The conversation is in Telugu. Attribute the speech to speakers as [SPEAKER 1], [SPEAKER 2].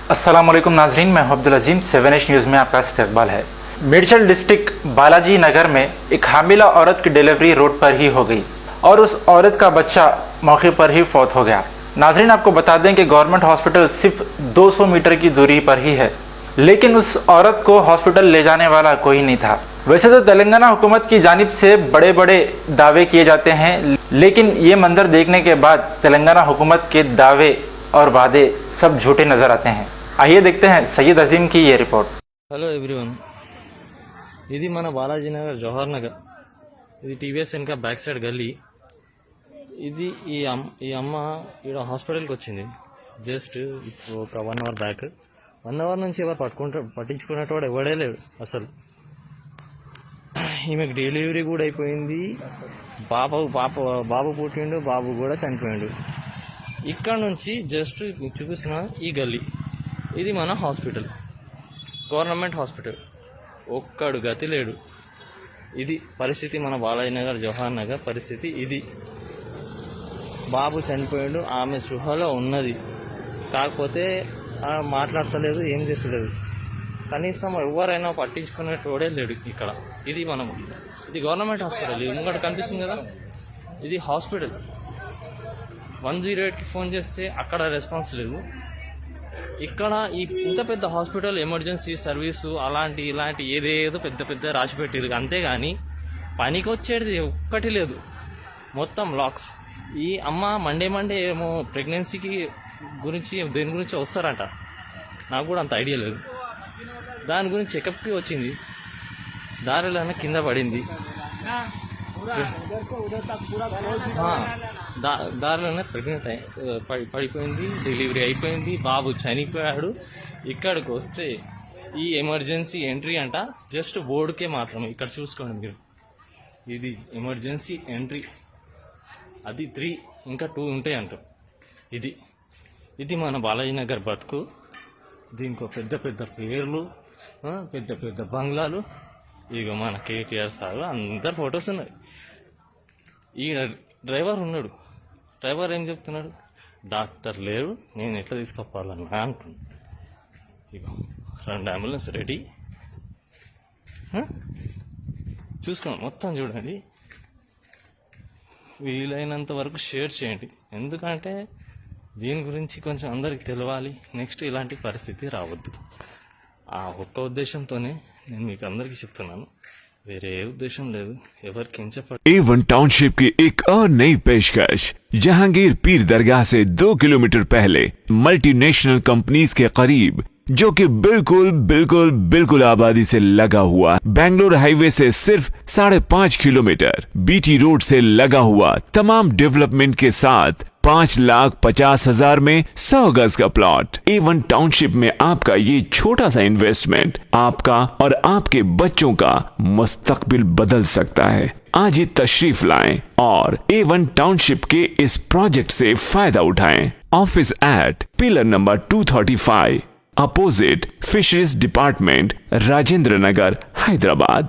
[SPEAKER 1] अस्सलामुअलैकुम नाजरीन, मैं अब्दुल अजीम 7H न्यूज़ में आपका इस्तकबाल है। मेडचल डिस्ट्रिक्ट बालाजी नगर में एक हामिला औरत की डिलीवरी रोड पर ही हो गई और उस औरत का बच्चा मौके पर ही फौत हो गया। नाजरीन, आपको बता दें कि गवर्नमेंट हॉस्पिटल सिर्फ 200 मीटर की दूरी पर ही है, लेकिन उस औरत को हॉस्पिटल ले जाने वाला कोई नहीं था। वैसे तो तेलंगाना हुकूमत की जानिब से बड़े बड़े दावे किए जाते हैं, लेकिन ये मंजर देखने के बाद तेलंगाना हुकूमत के दावे और वादे सब झूठे नज़र आते हैं। आइए देखते हैं सैयद अजीम की ये रिपोर्ट।
[SPEAKER 2] హలో ఎవ్రీవన్, ఇది మన బాలాజీ నగర్ జవహర్ నగర్. ఇది టీవీఎస్ వెనక బ్యాక్ సైడ్ గల్లీ. ఇది ఈ అమ్మ ఇక్కడ హాస్పిటల్కి వచ్చింది జస్ట్ ఒక 1 అవర్ బ్యాక్. 1 అవర్ నుంచి ఎవరు పట్టించుకునేటోడు ఎవడే లేడు అసలు. ఈమెకు డెలివరీ కూడా అయిపోయింది, బాబు పుట్టిండు, బాబు కూడా చనిపోయిండు. ఇక్కడ నుంచి జస్ట్ చూపిస్తున్న ఈ గల్లీ, ఇది మన హాస్పిటల్, గవర్నమెంట్ హాస్పిటల్. ఒక్కడు గతి లేడు. ఇది పరిస్థితి మన బాలాజీ నగర్ జవహర్ నగర్ పరిస్థితి ఇది. బాబు చనిపోయాడు, ఆమె సృహలో ఉన్నది, కాకపోతే మాట్లాడతలేదు, ఏం చేస్తలేదు. కనీసం ఎవరైనా పట్టించుకునేటోడే లేడు ఇక్కడ. ఇది గవర్నమెంట్ హాస్పిటల్. ఇది ముంగట కనిపిస్తుంది కదా, ఇది హాస్పిటల్. 108కి ఫోన్ చేస్తే అక్కడ రెస్పాన్స్ లేదు. ఇక్కడ ఇంత పెద్ద హాస్పిటల్ ఎమర్జెన్సీ సర్వీసు ఇలాంటి ఏదేదో పెద్ద రాసి పెట్టారు, అంతేగాని పనికి వచ్చేది ఒక్కటి లేదు, మొత్తం లాక్స్. ఈ అమ్మ మండే ఏమో ప్రెగ్నెన్సీకి దేని గురించి వస్తారంట, నాకు కూడా అంత ఐడియా లేదు. దాని గురించి చెకప్కి వచ్చింది, దారిలోనే కింద పడింది. దారిలోనే ప్రెగ్నెంట్ పడిపోయింది, డెలివరీ అయిపోయింది, బాబు చనిపోయాడు. ఇక్కడికి వస్తే ఈ ఎమర్జెన్సీ ఎంట్రీ అంట, జస్ట్ బోర్డుకే మాత్రమే. ఇక్కడ చూసుకోండి మీరు, ఇది ఎమర్జెన్సీ ఎంట్రీ, అది 3, ఇంకా 2 ఉంటాయి అంట. ఇది మన బాలాజీ నగర్ బతుకు. దీనికి పెద్ద పేర్లు, పెద్ద బంగ్లాలు. ఇక మన కేటీఆర్ సార్ అందరు ఫొటోస్ ఉన్నాయి. ఈ డ్రైవర్ ఉన్నాడు, డ్రైవర్ ఏం చెప్తున్నాడు, డాక్టర్ లేరు, నేను ఎట్లా తీసుకుపోవాలన్నా అంటున్నాడు. ఇక 2 అంబులెన్స్ రెడీ. చూసుకోండి, మొత్తం చూడండి. వీలైనంత వరకు షేర్ చేయండి, ఎందుకంటే దీని గురించి కొంచెం అందరికి తెలవాలి. నెక్స్ట్ ఇలాంటి పరిస్థితి రావద్దు. ఆ ఒక్క ఉద్దేశంతోనే నేను మీకు అందరికీ చెప్తున్నాను, వేరే ఏ ఉద్దేశం లేదు. ఎవరికి
[SPEAKER 3] A1 टाउनशिप की एक और नई पेशकश। जहांगीर पीर दरगाह से 2 किलोमीटर पहले मल्टीनेशनल कंपनीज के करीब, जो कि बिल्कुल आबादी से लगा हुआ, बेंगलोर हाईवे से सिर्फ 5.5 किलोमीटर, बीटी रोड से लगा हुआ, तमाम डेवलपमेंट के साथ 5,50,000 में 100 गज का प्लॉट। A1 टाउनशिप में आपका ये छोटा सा इन्वेस्टमेंट आपका और आपके बच्चों का मुस्तकबिल बदल सकता है। आज ही तशरीफ लाएं और A1 टाउनशिप के इस प्रोजेक्ट से फायदा उठाएं। Office at pillar number 235, opposite fisheries department, Rajendra Nagar, Hyderabad.